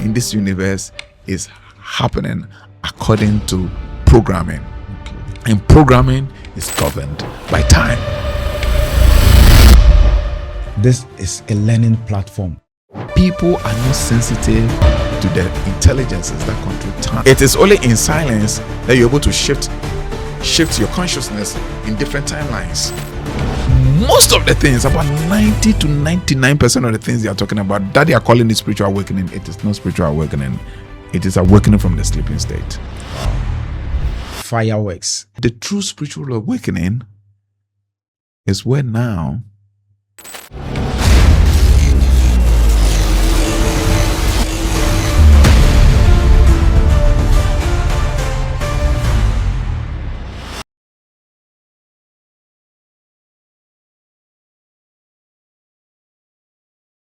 in this universe is happening according to programming. And programming is governed by time. This is a learning platform. People are not sensitive to the intelligences that control time. It is only in silence that you're able to shift your consciousness in different timelines. Most of the things, about 90 to 99% of the things they are talking about, that they are calling it spiritual awakening, it is not spiritual awakening. It is awakening from the sleeping state. Fireworks. The true spiritual awakening is where now